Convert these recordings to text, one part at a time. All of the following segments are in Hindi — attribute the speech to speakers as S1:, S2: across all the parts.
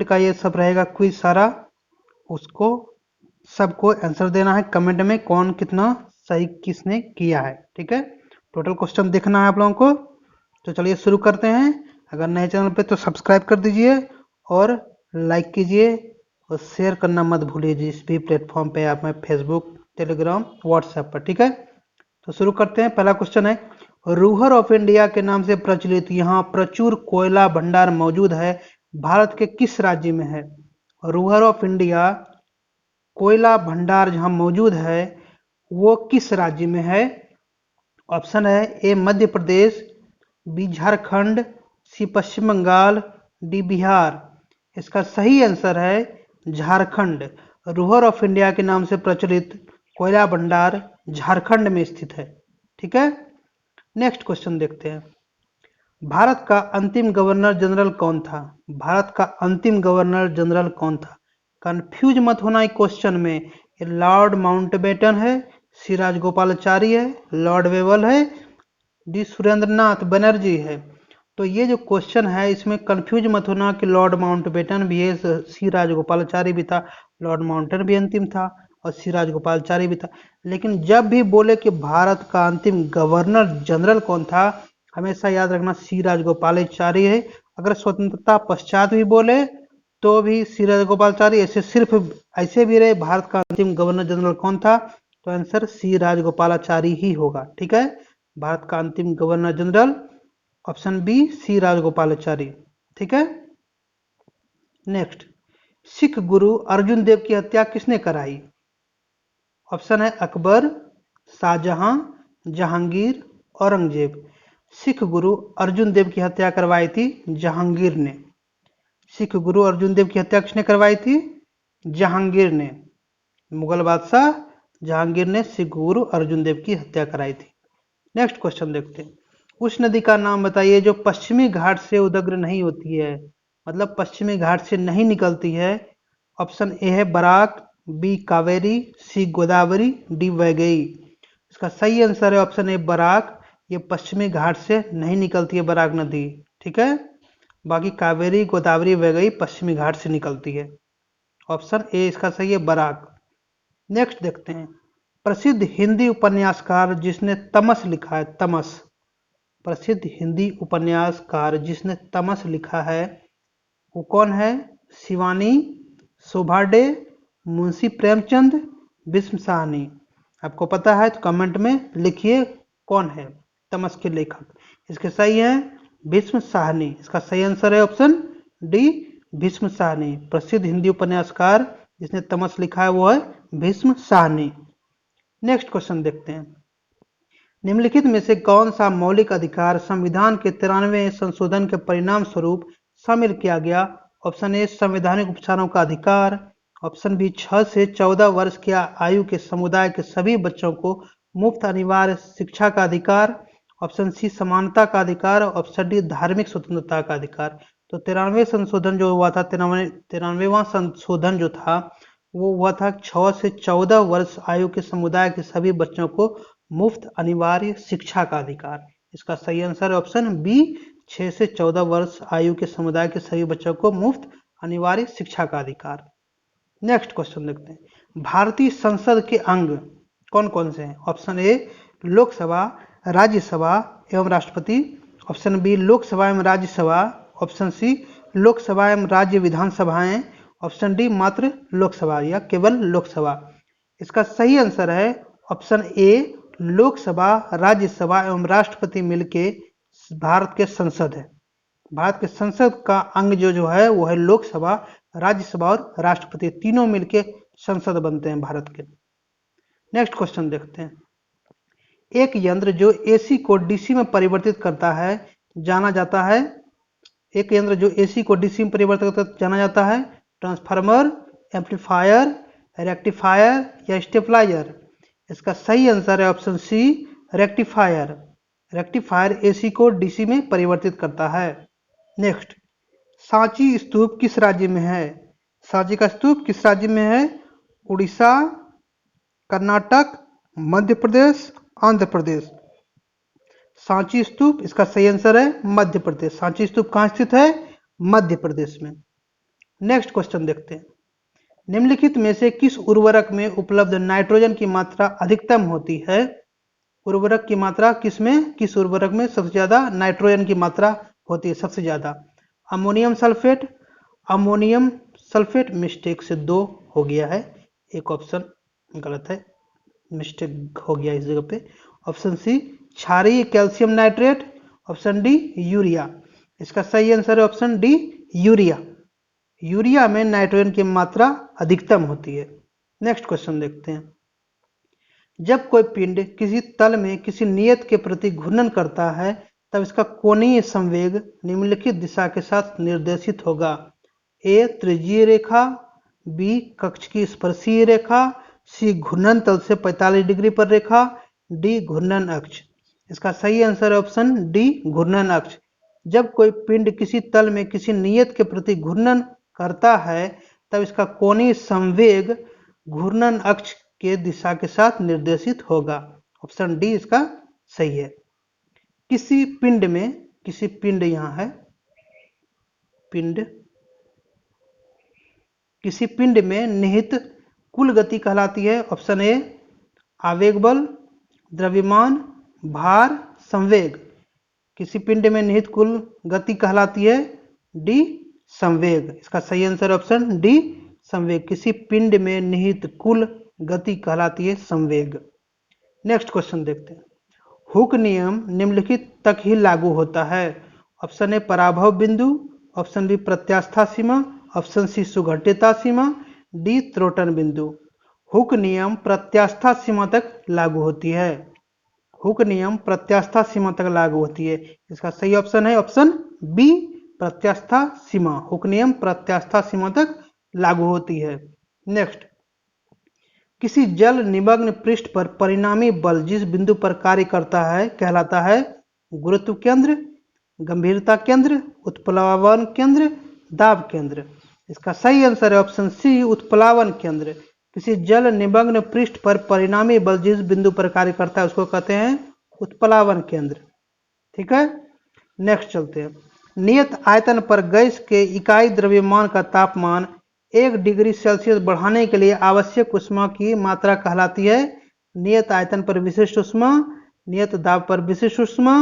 S1: का ये सब रहेगा क्विज सारा, उसको सबको आंसर देना है कमेंट में कौन कितना सही किसने किया है। ठीक है, टोटल क्वेश्चन देखना है आप लोगों को। तो चलिए शुरू करते हैं। अगर नए चैनल पे तो सब्सक्राइब कर दीजिए और लाइक कीजिए और शेयर करना मत भूलिए जिस भी प्लेटफॉर्म पे आप, मैं फेसबुक, टेलीग्राम, व्हाट्सएप पर। ठीक है, तो शुरू करते हैं। पहला क्वेश्चन है, रूहर ऑफ इंडिया के नाम से प्रचलित यहाँ प्रचुर कोयला भंडार मौजूद है, भारत के किस राज्य में है? रूहर ऑफ इंडिया कोयला भंडार जहाँ मौजूद है वो किस राज्य में है? ऑप्शन है ए मध्य प्रदेश, बी झारखंड, सी पश्चिम बंगाल, डी बिहार। इसका सही आंसर है झारखंड। रूहर ऑफ इंडिया के नाम से प्रचलित कोयला भंडार झारखंड में स्थित है। ठीक है, नेक्स्ट क्वेश्चन देखते हैं। भारत का अंतिम गवर्नर जनरल कौन था? भारत का अंतिम गवर्नर जनरल कौन था? कंफ्यूज मत होना इस क्वेश्चन में, ये लॉर्ड माउंटबेटन है, सी राजगोपालाचारी है, लॉर्ड वेवल है, डी सुरेंद्रनाथ बनर्जी है। तो ये जो क्वेश्चन है इसमें कंफ्यूज मत होना कि लॉर्ड माउंटबेटन भी है, सी राजगोपालाचारी भी था, लॉर्ड माउंटन भी अंतिम था और सी राजगोपालाचारी भी था। लेकिन जब भी बोले कि भारत का अंतिम गवर्नर जनरल कौन था, हमेशा याद रखना सी राजगोपालाचारी है। अगर स्वतंत्रता पश्चात भी बोले तो भी सी राजगोपालाचारी, ऐसे सिर्फ ऐसे भी रहे भारत का अंतिम गवर्नर जनरल कौन था, तो आंसर सी राजगोपालाचारी ही होगा। ठीक है, भारत का अंतिम governor general option B C Rajagopalachari. ठीक है, नेक्स्ट, सिख गुरु अर्जुन देव की हत्या किसने कराई? ऑप्शन है अकबर, शाहजहां, जहांगीर, औरंगजेब। सिख गुरु अर्जुन देव की हत्या करवाई थी जहांगीर ने। सिख गुरु अर्जुन देव की हत्या किसने करवाई थी? जहांगीर ने। मुगल बादशाह जहांगीर ने सिख गुरु अर्जुन देव की हत्या कराई थी। नेक्स्ट क्वेश्चन देखते हैं। उस नदी का नाम बताइए जो पश्चिमी घाट से उदग्र नहीं होती है, मतलब पश्चिमी घाट से नहीं निकलती है। ऑप्शन ए है बराक, बी कावेरी, सी गोदावरी, डी वैगई। इसका सही आंसर है ऑप्शन ए बराक। ये पश्चिमी घाट से नहीं निकलती है बराक नदी। ठीक है, बाकी कावेरी, गोदावरी, वैगई पश्चिमी घाट से निकलती है। ऑप्शन ए इसका सही है बराक। नेक्स्ट देखते हैं। प्रसिद्ध हिंदी उपन्यासकार जिसने तमस लिखा है, तमस, प्रसिद्ध हिंदी उपन्यासकार जिसने तमस लिखा है वो कौन है? शिवानी, शोभा डे, मुंशी प्रेमचंद, भीष्म साहनी। आपको पता है तो कमेंट में लिखिए कौन है तमस के लेखक। इसके सही है भीष्म साहनी। इसका सही आंसर है ऑप्शन डी भीष्म साहनी। प्रसिद्ध हिंदी उपन्यासकार जिसने तमस लिखा है वो है भीष्म साहनी। नेक्स्ट क्वेश्चन देखते हैं। निम्नलिखित में से कौन सा मौलिक अधिकार संविधान के 93वें संशोधन के परिणाम स्वरूप शामिल किया गया? ऑप्शन ए संवैधानिक उपचारों का अधिकार, ऑप्शन बी 6 से 14 वर्ष की आयु के समुदाय के सभी बच्चों को मुफ्त अनिवार्य शिक्षा का अधिकार, ऑप्शन सी समानता का अधिकार, ऑप्शन डी धार्मिक स्वतंत्रता का अधिकार। तो 93वें संशोधन जो हुआ था, 93वां संशोधन जो था वो हुआ था 6 से 14 वर्ष आयु के समुदाय के सभी बच्चों को मुफ्त अनिवार्य शिक्षा का अधिकार। इसका सही आंसर है ऑप्शन बी 6 से 14 वर्ष आयु के समुदाय के सभी बच्चों को मुफ्त अनिवार्य शिक्षा का अधिकार। नेक्स्ट क्वेश्चन देखते हैं। भारतीय संसद के अंग कौन कौन से हैं? ऑप्शन ए लोकसभा, राज्यसभा एवं राष्ट्रपति, ऑप्शन बी लोकसभा एवं राज्यसभा, ऑप्शन सी लोकसभा एवं राज्य विधानसभाएं, ऑप्शन डी मात्र लोकसभा या केवल लोकसभा। इसका सही आंसर है ऑप्शन ए लोकसभा, राज्यसभा एवं राष्ट्रपति मिलके भारत के संसद है। भारत के संसद का अंग जो है वो है लोकसभा, राज्यसभा और राष्ट्रपति, तीनों मिलके संसद बनते हैं भारत के। नेक्स्ट क्वेश्चन देखते हैं। एक यंत्र जो एसी को डीसी में परिवर्तित करता है जाना जाता है, एक यंत्र जो एसी को डीसी में परिवर्तित करता जाना जाता है, ट्रांसफार्मर, एम्पलीफायर, रेक्टिफायर या स्टेबलाइजर। इसका सही आंसर है option C rectifier. Rectifier AC को डीसी में परिवर्तित करता है। नेक्स्ट, सांची स्तूप किस राज्य में है? सांची का स्तूप किस राज्य में है? उड़ीसा, कर्नाटक, मध्य प्रदेश, आंध्र प्रदेश। सांची स्तूप इसका सही आंसर है मध्य प्रदेश। सांची स्तूप कहाँ स्थित है? मध्य प्रदेश में। नेक्स्ट क्वेश्चन देखते हैं। निम्नलिखित में से किस उर्वरक में उपलब्ध नाइट्रोजन की मात्रा अधिकतम होती है? उर्वरक की मात्रा किस उर्वरक में सबसे ज्यादा नाइट्रोजन की मात्रा होती है? सबसे ज्यादा ammonium sulphate, ammonium sulphate mistake से 2 हो गया है, एक ऑप्शन गलत है, मिस्टेक हो गया इस जगह पे। ऑप्शन सी क्षारीय calcium nitrate, option D urea. इसका सही आंसर है ऑप्शन डी यूरिया। यूरिया में नाइट्रोजन की मात्रा अधिकतम होती है। नेक्स्ट क्वेश्चन देखते हैं। जब कोई पिंड किसी तल में किसी नियत के प्रति घूर्णन करता है तब इसका कोणीय संवेग निम्नलिखित दिशा के साथ निर्देशित होगा। ए त्रिज्यीय रेखा, बी कक्ष की स्पर्शीय रेखा, सी घूर्णन तल से 45 डिग्री पर रेखा, डी घूर्णन अक्ष। इसका सही आंसर है ऑप्शन डी घूर्णन अक्ष। जब कोई पिंड किसी तल में किसी नियत के प्रति घूर्णन करता है तब इसका कोणीय संवेग घूर्णन अक्ष के दिशा के साथ निर्देशित होगा। ऑप्शन डी इसका सही है। किसी पिंड यहाँ है, किसी पिंड में निहित कुल गति कहलाती है। ऑप्शन ए आवेग बल, द्रव्यमान, भार, संवेग। किसी पिंड में निहित कुल गति कहलाती है डी संवेग। इसका सही आंसर ऑप्शन डी संवेग। किसी पिंड में निहित कुल गति कहलाती है संवेग। नेक्स्ट क्वेश्चन देखते हैं। हुक नियम निम्नलिखित तक ही लागू होता है। ऑप्शन ए पराभव बिंदु, ऑप्शन बी प्रत्यास्था सीमा, ऑप्शन सी सुघट्यता सीमा, डी त्रोटन बिंदु। हुक नियम प्रत्यास्था सीमा तक लागू होती है। हुक नियम प्रत्यास्था सीमा तक लागू होती है। इसका सही ऑप्शन है ऑप्शन बी प्रत्यास्था सीमा। हुक नियम प्रत्यास्था सीमा तक लागू होती है। नेक्स्ट, किसी जल निमग्न पृष्ठ पर परिणामी बल जिस बिंदु पर कार्य करता है कहलाता है गुरुत्व केंद्र, गंभीरता केंद्र, उत्प्लावन केंद्र, दाब केंद्र। इसका सही आंसर है ऑप्शन सी उत्प्लावन केंद्र। किसी जल निमग्न पृष्ठ पर परिणामी बल जिस बिंदु पर कार्य करता है उसको कहते हैं उत्प्लावन केंद्र। ठीक है, नेक्स्ट चलते हैं। नियत आयतन पर गैस के इकाई द्रव्यमान का तापमान 1 डिग्री सेल्सियस बढ़ाने के लिए आवश्यक ऊष्मा की मात्रा कहलाती है नियत आयतन पर विशिष्ट ऊष्मा, नियत दाब पर विशिष्ट ऊष्मा,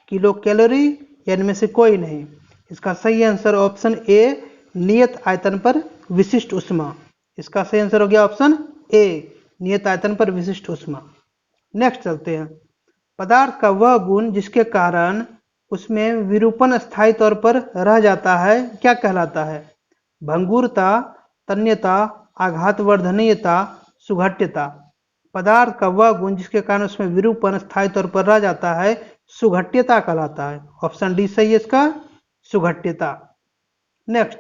S1: किलो कैलोरी, या इनमें से कोई नहीं। इसका सही आंसर ऑप्शन ए नियत आयतन पर विशिष्ट ऊष्मा। इसका सही आंसर हो गया ऑप्शन ए नियत आयतन पर विशिष्ट ऊष्मा। नेक्स्ट चलते हैं। पदार्थ का वह गुण जिसके कारण उसमें विरूपण स्थायी तौर पर रह जाता है क्या कहलाता है? भंगुरता, तन्यता, आघातवर्धनीयता, सुघट्यता। पदार्थ का वह गुण जिसके कारण उसमें विरूपण स्थायी तौर पर रह जाता है सुघट्यता कहलाता है। ऑप्शन डी सही है इसका, सुघट्यता। नेक्स्ट,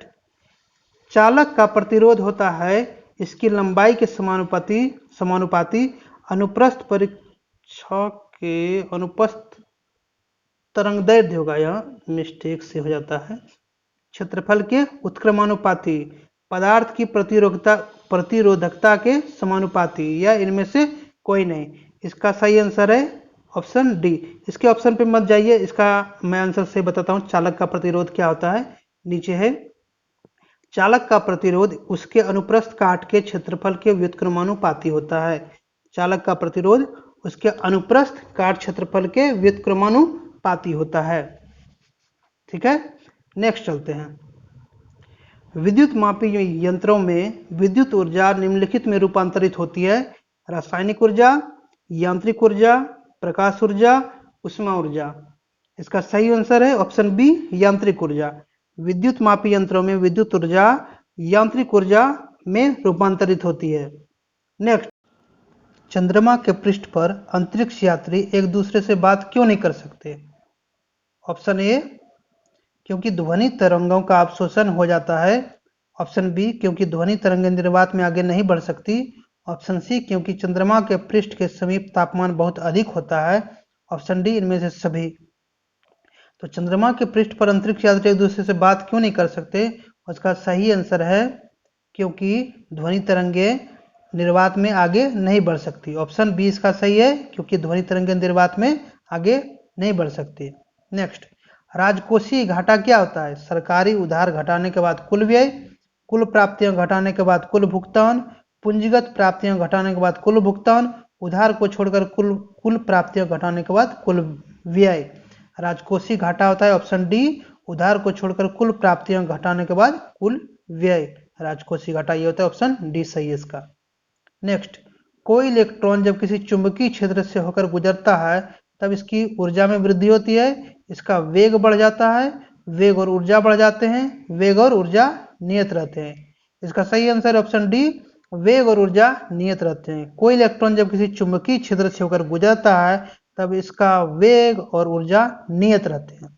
S1: चालक का प्रतिरोध होता है इसकी लंबाई के समानुपाती अनुप्रस्थ परीक्षा के अनुप्रस्थ तरंगदैर्ध्य होगा, यह मिस्टेक से हो जाता है, क्षेत्रफल के उत्क्रमानुपाती, पदार्थ की प्रतिरोधकता के समानुपाती, या इनमें से कोई नहीं। इसका सही आंसर है ऑप्शन डी। इसके ऑप्शन पे मत जाइए, इसका मैं आंसर से बताता हूँ। चालक का प्रतिरोध क्या होता है, नीचे है। चालक का प्रतिरोध उसके अनुप्रस्थ काट के क्षेत्रफल के व्युत्क्रमानुपाती होता है। चालक का प्रतिरोध उसके अनुप्रस्थ काट क्षेत्रफल के व्युत्क्रमानुपाती होता है। ठीक है, नेक्स्ट चलते हैं। विद्युत मापी यंत्रों में विद्युत ऊर्जा निम्नलिखित में रूपांतरित होती है: रासायनिक ऊर्जा, यांत्रिक ऊर्जा, प्रकाश ऊर्जा, ऊष्मा ऊर्जा। इसका सही आंसर है ऑप्शन बी यांत्रिक ऊर्जा। विद्युत मापी यंत्रों में विद्युत ऊर्जा यांत्रिक ऊर्जा में रूपांतरित होती है। नेक्स्ट, चंद्रमा के पृष्ठ पर अंतरिक्ष यात्री एक दूसरे से बात क्यों नहीं कर सकते? ऑप्शन ए क्योंकि ध्वनि तरंगों का अवशोषण हो जाता है। ऑप्शन बी क्योंकि ध्वनि तरंगें निर्वात में आगे नहीं बढ़ सकती। ऑप्शन सी क्योंकि चंद्रमा के पृष्ठ के समीप तापमान बहुत अधिक होता है। ऑप्शन डी इनमें से सभी। तो चंद्रमा के पृष्ठ पर अंतरिक्ष यात्री एक दूसरे से बात क्यों नहीं कर सकते? उसका सही आंसर है क्योंकि ध्वनि तरंगें निर्वात में आगे नहीं बढ़ सकती। ऑप्शन बी इसका सही है, क्योंकि ध्वनि तरंगें निर्वात में आगे नहीं बढ़ सकती। नेक्स्ट, राजकोषीय घाटा क्या होता है? सरकारी उधार घटाने के बाद कुल व्यय, कुल प्राप्तियां घटाने के बाद कुल भुगतान, पूंजीगत प्राप्तियां घटाने के बाद कुल भुगतान, उधार को छोड़कर कुल प्राप्तियां घटाने के बाद कुल व्यय। राजकोषीय घाटा होता है ऑप्शन डी, उधार को छोड़कर कुल प्राप्तियां घटाने के बाद कुल व्यय। राजकोषीय घाटा ये होता है, ऑप्शन डी सही है इसका। नेक्स्ट, कोई इलेक्ट्रॉन जब किसी चुंबकीय क्षेत्र से होकर गुजरता है तब इसकी ऊर्जा में वृद्धि होती है, इसका वेग बढ़ जाता है, वेग और ऊर्जा बढ़ जाते हैं, वेग और ऊर्जा नियत रहते हैं। इसका सही आंसर ऑप्शन डी, वेग और ऊर्जा नियत रहते हैं। कोई इलेक्ट्रॉन जब किसी चुंबकीय क्षेत्र से होकर गुजरता है तब इसका वेग और ऊर्जा नियत रहते हैं।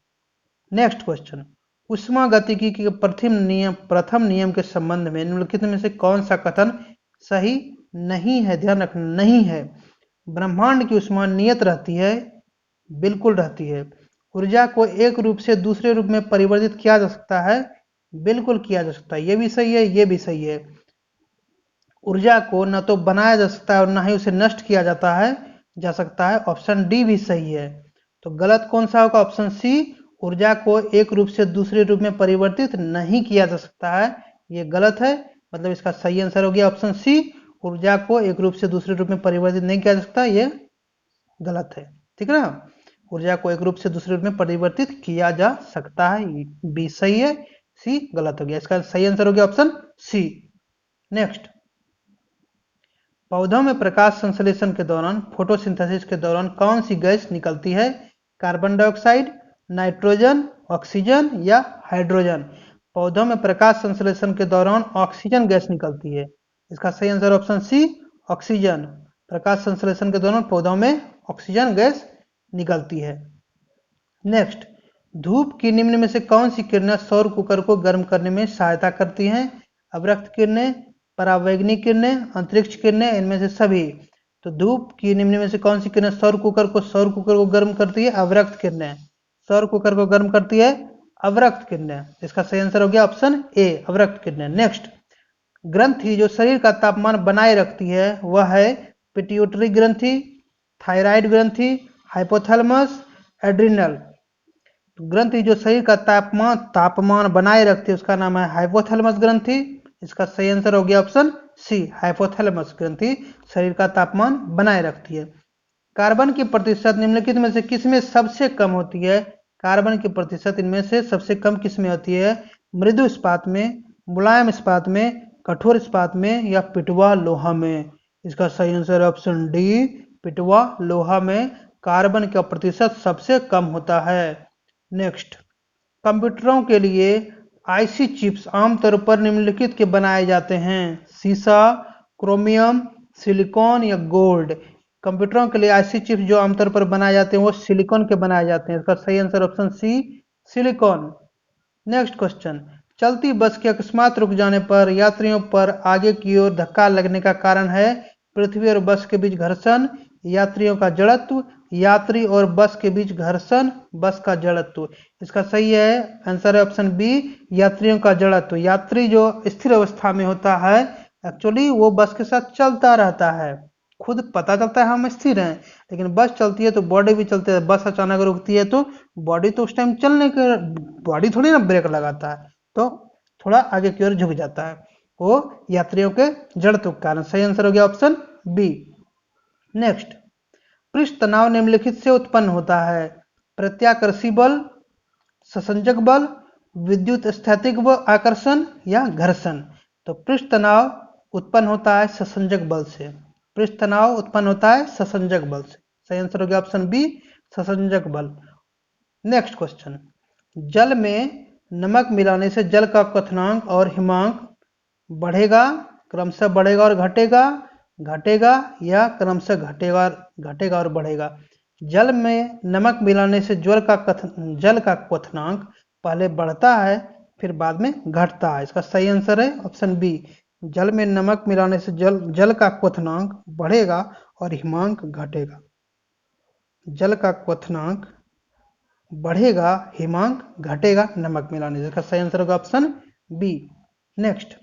S1: नेक्स्ट क्वेश्चन, ऊष्मागतिकी के प्रथम नियम के संबंध में निम्नलिखित में से कौन सा कथन सही नहीं है? ध्यान रखना, नहीं है। ब्रह्मांड की ऊष्मा नियत रहती है, बिल्कुल रहती है। ऊर्जा को एक रूप से दूसरे रूप में परिवर्तित किया जा सकता है, बिल्कुल किया जा सकता है। ये भी सही है, ये भी सही है। ऊर्जा को न तो बनाया जा सकता है और न ही उसे नष्ट किया जा सकता है। ऑप्शन डी भी सही है। तो गलत कौन सा होगा? ऑप्शन सी, ऊर्जा को एक रूप से दूसरे रूप में परिवर्तित नहीं किया जा सकता है, ये गलत है। मतलब इसका सही आंसर हो गया ऑप्शन सी, ऊर्जा को एक रूप से दूसरे रूप में परिवर्तित नहीं किया जा सकता, ये गलत है। ठीक है ना, ऊर्जा को एक रूप से दूसरे रूप में परिवर्तित किया जा सकता है, बी सही है, सी गलत हो गया। इसका सही आंसर हो गया ऑप्शन सी। नेक्स्ट, पौधों में प्रकाश संश्लेषण के दौरान, फोटोसिंथेसिस के दौरान कौन सी गैस निकलती है? कार्बन डाइऑक्साइड, नाइट्रोजन, ऑक्सीजन या हाइड्रोजन? पौधों में प्रकाश संश्लेषण के दौरान ऑक्सीजन गैस निकलती है। इसका सही आंसर ऑप्शन सी, ऑक्सीजन। प्रकाश संश्लेषण के दौरान पौधों में ऑक्सीजन गैस निकलती है। नेक्स्ट, धूप की निम्न में से कौन सी किरणें सौर कुकर को गर्म करने में सहायता करती हैं? अवरक्त किरणें, परावैंगनिक किरणें, अंतरिक्ष किरणें, इनमें से सभी। तो धूप की निम्न में से कौन सी किरणें सौर कुकर को गर्म करती है? अवरक्त किरणें। सौर कुकर को गर्म करती है अवरक्त किरणें। इसका सही आंसर हो गया ऑप्शन ए, अवरक्त किरणें। नेक्स्ट, ग्रंथि जो शरीर का तापमान बनाए रखती है वह है पिट्यूटरी ग्रंथि, थायराइड ग्रंथि, हाइपोथैलेमस, एड्रिनल। ग्रंथि जो शरीर का तापमान बनाए रखती है उसका नाम है हाइपोथैलेमस ग्रंथि। इसका सही आंसर हो गया ऑप्शन सी, हाइपोथैलेमस ग्रंथि शरीर का तापमान बनाए रखती है। कार्बन की प्रतिशत निम्नलिखित में से किसमें सबसे कम होती है? कार्बन की प्रतिशत इनमें से सबसे कम किसमें होती है? मृदु इस्पात में, मुलायम इस्पात में, कठोर इस्पात में या पिटवा लोहा में? इसका सही आंसर ऑप्शन डी, पिटवा लोहा में कार्बन का प्रतिशत सबसे कम होता है। नेक्स्ट, कंप्यूटरों के लिए आईसी चिप्स आमतौर पर निम्नलिखित के बनाए जाते हैं? सीसा, क्रोमियम, सिलिकॉन या गोल्ड? कंप्यूटरों के लिए आईसी चिप्स जो आमतौर पर बनाए जाते हैं वो सिलिकॉन के बनाए जाते हैं। इसका सही answer option C, silicon. Next question, चलती बस के अकस्मात रुक जाने पर यात्रियों पर आगे की ओर धक्का लगने का कारण है? पृथ्वी और बस के बीच घर्षण, यात्रियों का जड़त्व, यात्री और बस के बीच घर्षण, बस का जड़त्व। इसका सही है आंसर है ऑप्शन बी, यात्रियों का जड़त्व। यात्री जो स्थिर अवस्था में होता है एक्चुअली वो बस के साथ चलता रहता है, खुद पता चलता है हम स्थिर हैं, लेकिन बस चलती है तो बॉडी भी चलती है। बस अचानक रुकती है तो बॉडी तो उस टाइम चलने के, बॉडी थोड़ी ना ब्रेक लगाता है, तो थोड़ा आगे की ओर झुक जाता है, वो यात्रियों के जड़त्व के कारण। सही आंसर हो गया ऑप्शन बी। नेक्स्ट, पृष्ठ तनाव निम्नलिखित से उत्पन्न होता है? प्रत्याकर्षी बल, ससंजक बल, विद्युत स्थैतिक आकर्षण या घर्षण? तो पृष्ठ तनाव उत्पन्न होता है ससंजक बल से। पृष्ठ तनाव उत्पन्न होता है ससंजक बल से। सही आंसर हो गया ऑप्शन बी, ससंजक बल। नेक्स्ट क्वेश्चन, जल में नमक मिलाने से जल का क्वथनांक और हिमांक बढ़ेगा, क्रमशः बढ़ेगा और घटेगा, घटेगा या क्रमशः घटेगा और बढ़ेगा? जल में नमक मिलाने से जल का क्वथनांक पहले बढ़ता है फिर बाद में घटता है। इसका सही आंसर है ऑप्शन बी, जल में नमक मिलाने से जल का क्वथनांक बढ़ेगा और हिमांक घटेगा। जल का क्वथनांक बढ़ेगा, हिमांक घटेगा नमक मिलाने से। इसका सही आंसर होगा option B. Next,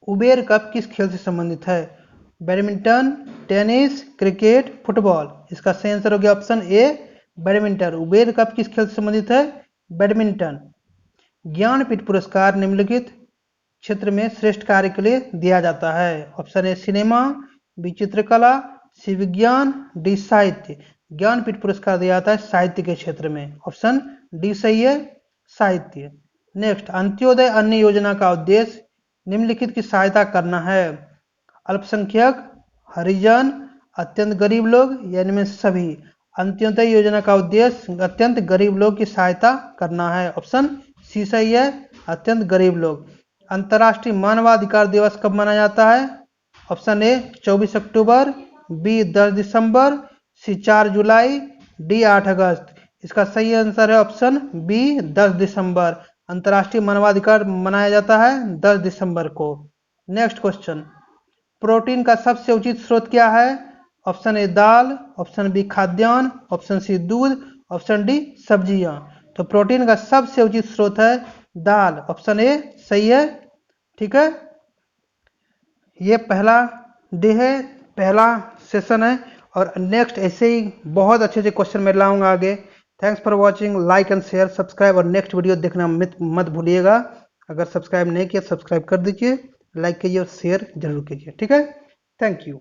S1: Uber Cup किस खेल से संबंधित है? Badminton, tennis, cricket, football? इसका सही आंसर हो गया option A, badminton. Uber Cup किस खेल से संबंधित है? बैडमिंटन। ज्ञानपीठ पुरस्कार निम्नलिखित क्षेत्र में श्रेष्ठ कार्य के लिए दिया जाता है? ऑप्शन ए सिनेमा, बी चित्रकला, सी विज्ञान, डी साहित्य। ज्ञानपीठ पुरस्कार दिया जाता है साहित्य के क्षेत्र में। ऑप्शन डी सही है, साहित्य। नेक्स्ट, अंत्योदय अन्न योजना का उद्देश्य निम्नलिखित की सहायता करना है? अल्पसंख्यक, हरिजन, अत्यंत गरीब लोग या इनमें सभी? अंत्योदय योजना का उद्देश्य अत्यंत गरीब लोग की सहायता करना है। ऑप्शन सी सही है, अत्यंत गरीब लोग। अंतर्राष्ट्रीय मानवाधिकार दिवस कब मनाया जाता है? ऑप्शन ए 24 अक्टूबर, बी 10 दिसंबर, सी 4 जुलाई, डी 8 अगस्त। इसका सही आंसर है ऑप्शन बी 10 दिसंबर। अंतर्राष्ट्रीय मानवाधिकार मनाया जाता है 10 दिसंबर को। नेक्स्ट क्वेश्चन, प्रोटीन का सबसे उचित स्रोत क्या है? ऑप्शन ए दाल, ऑप्शन बी खाद्यान्न, ऑप्शन सी दूध, ऑप्शन डी सब्जियां। तो प्रोटीन का सबसे उचित स्रोत है दाल। ऑप्शन ए सही है। ठीक है, ये पहला डे है, पहला सेशन है, और नेक्स्ट ऐसे ही बहुत अच्छे अच्छे क्वेश्चन मैं लाऊंगा आगे। Thanks for watching, like and share, subscribe, और नेक्स्ट वीडियो देखना मत भूलिएगा। अगर सब्सक्राइब नहीं किया सब्सक्राइब कर दीजिए, लाइक कीजिए और शेयर जरूर कीजिए। ठीक है, थैंक यू।